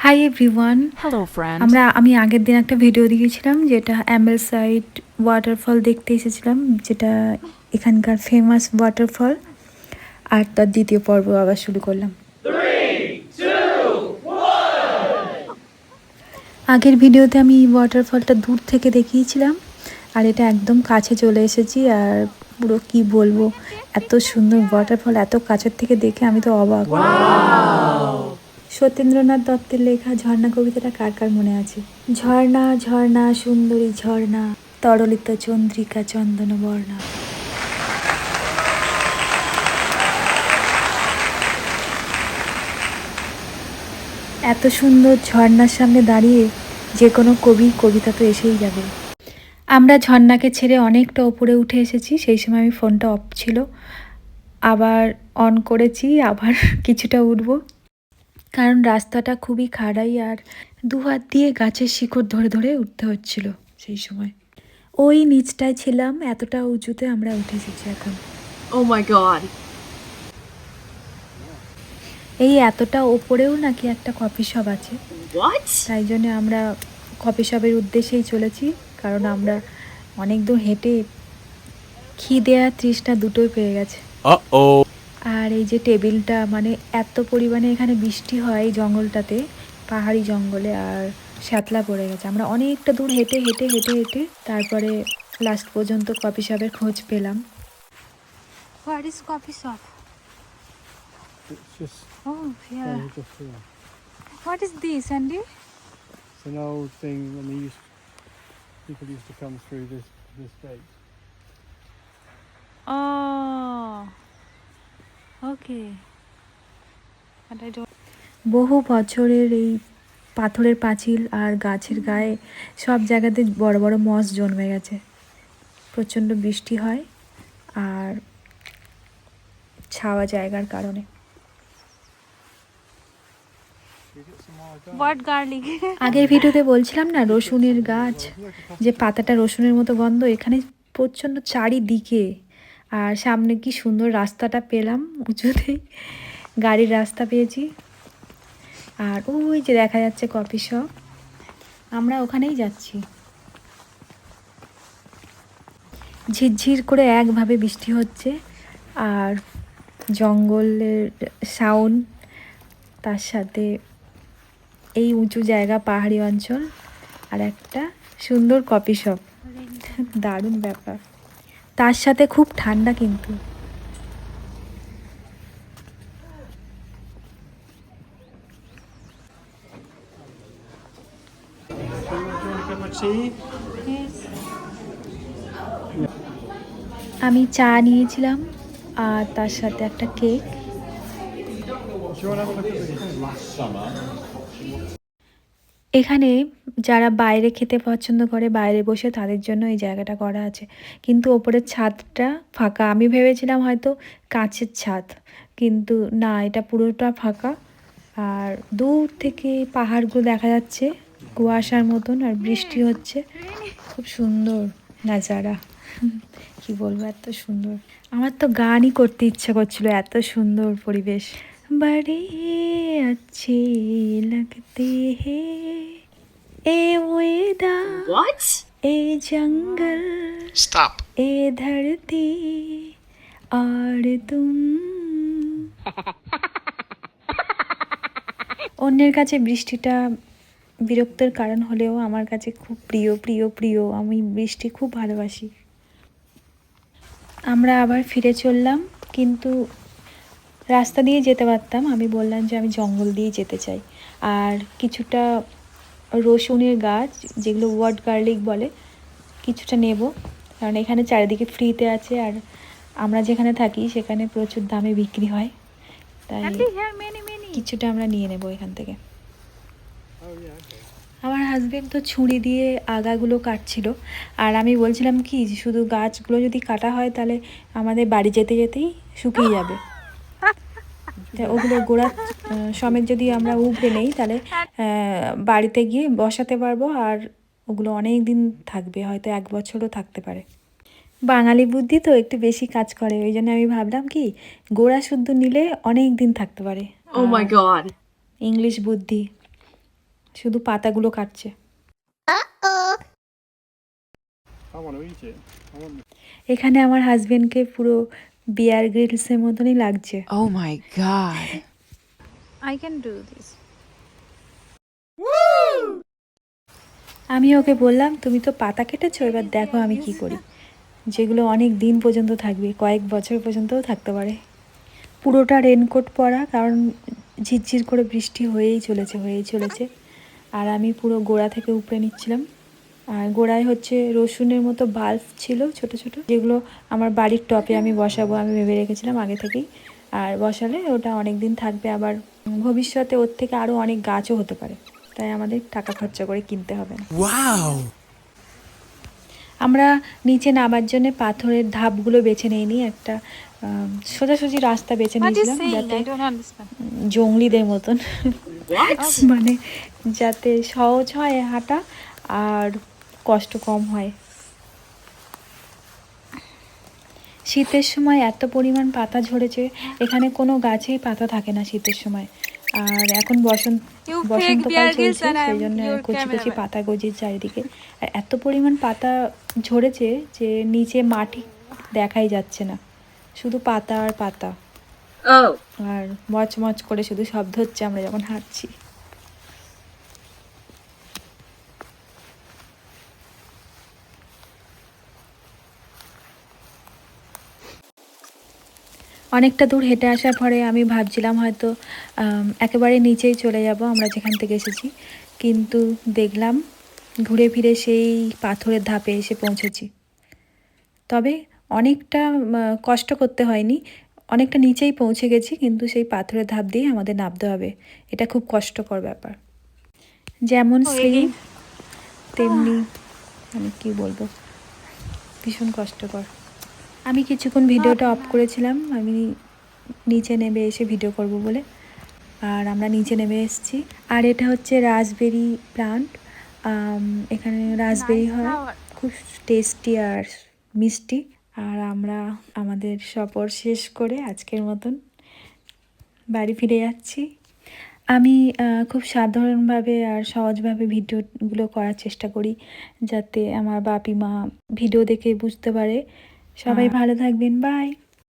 Hi everyone. Hello, friend. আমি আগের দিন একটা ভিডিও দিয়েছিলাম যেটা অ্যাম্বেলসাইড ওয়াটারফল দেখতে এসেছিলাম, যেটা এখানকার ফেমাস ওয়াটারফল। আর তার দ্বিতীয় পর্ব আবার শুরু করলাম। আগের ভিডিওতে আমি ওয়াটারফলটা দূর থেকে দেখিয়েছিলাম, আর এটা একদম কাছে চলে এসেছি। আর পুরো কি বলবো, এত সুন্দর ওয়াটারফল এত কাছের থেকে দেখে আমি তো অবাক। সত্যেন্দ্রনাথ দত্তের লেখা ঝর্ণা কবিতাটা কার কার মনে আছে? ঝর্ণা ঝর্ণা সুন্দরী ঝর্ণা, তরলিত চন্দ্রিকা চন্দন বর্ণা। এত সুন্দর ঝর্ণার সামনে দাঁড়িয়ে যে কোনো কবি কবিতা তো এসেই যাবে। আমরা ঝর্ণাকে ছেড়ে অনেকটা ওপরে উঠে এসেছি। সেই সময় আমি ফোনটা অফ ছিল, আবার অন করেছি, আবার কিছুটা উঠবো, কারণ রাস্তাটা খুবই খাড়াই আর দু হাত দিয়ে গাছের শিকড় ধরে ধরে উঠতে হচ্ছিল। সেই সময় ওই নিচটায় ছিলাম, এতটা উঁচুতে আমরা উঠে এসেছি এখন। Oh my god. এই এতটা ওপরেও নাকি একটা কফি শপ আছে, What? তাই জন্য আমরা কফি শপের উদ্দেশ্যেই চলেছি। কারণ আমরা অনেক দূর হেঁটে খিদে আর তৃষ্ণা দুটোই পেয়ে গেছে। আর এই যে টেবিলটা, মানে এত পরিমাণে এখানে বৃষ্টি হয় এই জঙ্গলটাতে, পাহাড়ি জঙ্গলে, আর শ্যাতলা পড়ে গেছে। আমরা অনেকটা দূর হেঁটে হেঁটে হেঁটে হেঁটে তারপরে লাস্ট পর্যন্ত কফি শপের খোঁজ পেলাম। What is coffee shop? It's just Oh, yeah. just here. What is this, Andy? It's an old thing when people used to come through this gate. Oh, okay. But I don't. বহু বছরের এই পাথরের পাঁচিল আর গাছের গায়ে সব জায়গাতে বড় বড় মস জন্মে গেছে। প্রচণ্ড বৃষ্টি হয় আর ছাওয়া জায়গার কারণে। আগের ভিডিওতে বলছিলাম না রসুনের গাছ, যে পাতাটা রসুনের মতো গন্ধ, এখানে প্রচণ্ড চারিদিকে। আর সামনে কি সুন্দর রাস্তাটা পেলাম, উঁচুতেই গাড়ির রাস্তা পেয়েছি। আর ওই যে দেখা যাচ্ছে কফি শপ, আমরা ওখানেই যাচ্ছি। ঝিরঝির করে একভাবে বৃষ্টি হচ্ছে, আর জঙ্গলের সাউন্ড, তার সাথে এই উঁচু জায়গা, পাহাড়ি অঞ্চল, আর একটা সুন্দর কফি শপ। দারুণ ব্যাপার। তার সাথে খুব ঠান্ডা কিন্তু। Do you want a cup of tea? আমি চা নিয়েছিলাম আর তার সাথে একটা cake. Do you want to have a look at the এখানে যারা বাইরে খেতে পছন্দ করে, বাইরে বসে, তাদের জন্য এই জায়গাটা করা আছে। কিন্তু ওপরের ছাদটা ফাঁকা। আমি ভেবেছিলাম হয়তো কাঁচের ছাদ, কিন্তু না, এটা পুরোটা ফাঁকা। আর দূর থেকে পাহাড়গুলো দেখা যাচ্ছে কুয়াশার মতন, আর বৃষ্টি হচ্ছে। খুব সুন্দর নাজারা, কি বলবো, এত সুন্দর। আমার তো গানই করতে ইচ্ছা করছিল, এত সুন্দর পরিবেশ। बड़े अच्छे लगते हैं ए वेदा, What? A jungle, Stop. ए धरती और तुम। অন্যের কাছে বৃষ্টিটা বিরক্তের কারণ হলেও আমার কাছে খুব প্রিয় প্রিয় প্রিয়। আমি বৃষ্টি খুব ভালোবাসি। আমরা আবার ফিরে চললাম, কিন্তু রাস্তা দিয়ে যেতে পারতাম। আমি বললাম যে আমি জঙ্গল দিয়ে যেতে চাই। আর কিছুটা রসুনের গাছ, যেগুলো ওয়াট গার্লিক বলে, কিছুটা নেব, কারণ এখানে চারিদিকে ফ্রিতে আছে। আর আমরা যেখানে থাকি সেখানে প্রচুর দামে বিক্রি হয়, তাই কিছুটা আমরা নিয়ে নেব এখান থেকে। আমার হাজবেন্ড তো ছুরি দিয়ে আগাগুলো কাটছিল, আর আমি বলছিলাম কি, শুধু গাছগুলো যদি কাটা হয় তাহলে আমাদের বাড়ি যেতে যেতেই শুকিয়ে যাবে। তা ওগুলো গোড়া সমেত যদি আমরা উপড়ে নেই, তাহলে বাড়িতে গিয়ে বসাতে পারবো, আর ওগুলো অনেক দিন থাকবে, হয়তো 1 বছরও থাকতে পারে। বাঙালি বুদ্ধি তো একটু বেশি কাজ করে, ওই জন্য আমি ভাবলাম কি, গোড়া শুদ্ধ নিলে অনেক দিন থাকতে পারে। Oh my god. ইংলিশ বুদ্ধি। শুধু পাতাগুলো কাটছে। I want to eat it. I want এখানে আমার হাজবেন্ডকে পুরো বিয়ার গ্রিলসের মতনই লাগছে। Oh my god. I can do this. আমি ওকে বললাম তুমি তো পাতা কেটেছো, এবার দেখো আমি কি করি, যেগুলো অনেক দিন পর্যন্ত থাকবে, কয়েক বছর পর্যন্তও থাকতে পারে। পুরোটা রেনকোট পরা, কারণ ঝিরঝির করে বৃষ্টি হয়েই চলেছে। আর আমি পুরো গোড়া থেকে উপড়ে নিচ্ছিলাম। আর গোড়ায় হচ্ছে রসুনের মতো বাল্ব ছিল ছোট ছোট, যেগুলো আমার বাড়ির টপে আমি বসাবো, আমি ভেবে রেখেছিলাম আগে থেকেই। আর বসালে ওটা অনেক দিন থাকবে, আবার ভবিষ্যতে ওর থেকে আরও অনেক গাছও হতে পারে, তাই আমাদের টাকা খরচা করে কিনতে হবে না। আমরা নিচে নামার জন্য পাথরের ধাপগুলো বেছে নিইনি, একটা সোজাসুজি রাস্তা বেছে নিয়েছিলাম, যাতে জঙ্গলিদের মতন মানে যাতে সহজ হয় হাঁটা আর কষ্ট কম হয়। শীতের সময় এত পরিমাণ পাতা ঝরেছে, এখানে কোনো গাছেই পাতা থাকে না শীতের সময়। আর এখন বসন্তকাল চলছে, সেই জন্য কচি কচি পাতা গজির চারিদিকে। আর এত পরিমাণ পাতা ঝরেছে যে নিচে মাটি দেখাই যাচ্ছে না, শুধু পাতা আর পাতা। আর মচমচ করে শুধু শব্দ হচ্ছে আমরা যখন হাঁটছি। অনেকটা দূর হেঁটে আসার পরে আমি ভাবছিলাম হয়তো একেবারে নিচেই চলে যাব আমরা যেখান থেকে এসেছি, কিন্তু দেখলাম ঘুরে ফিরে সেই পাথরের ধাপে এসে পৌঁছেছি। তবে অনেকটা কষ্ট করতে হয়নি, অনেকটা নিচেই পৌঁছে গেছি, কিন্তু সেই পাথরের ধাপ দিয়ে আমাদের নামতে হবে। এটা খুব কষ্টকর ব্যাপার, যেমন সিঁড়ি তেমনি আমি কি বলবো, ভীষণ কষ্টকর। আমি কিছুক্ষণ ভিডিওটা অফ করেছিলাম, আমি নিচে নেমে এসে ভিডিও করব বলে। আর আমরা নিচে নেমে এসেছি। আর এটা হচ্ছে রাসবেরি প্লান্ট। এখানে রাসবেরি হয়, খুব টেস্টি আর মিষ্টি। আর আমরা আমাদের সফর শেষ করে আজকের মতন বাড়ি ফিরে যাচ্ছি। আমি খুব সাধারণভাবে আর সহজভাবে ভিডিওগুলো করার চেষ্টা করি, যাতে আমার বাপি মা ভিডিও দেখে বুঝতে পারে। সবাই ভালো থাকবেন, বাই।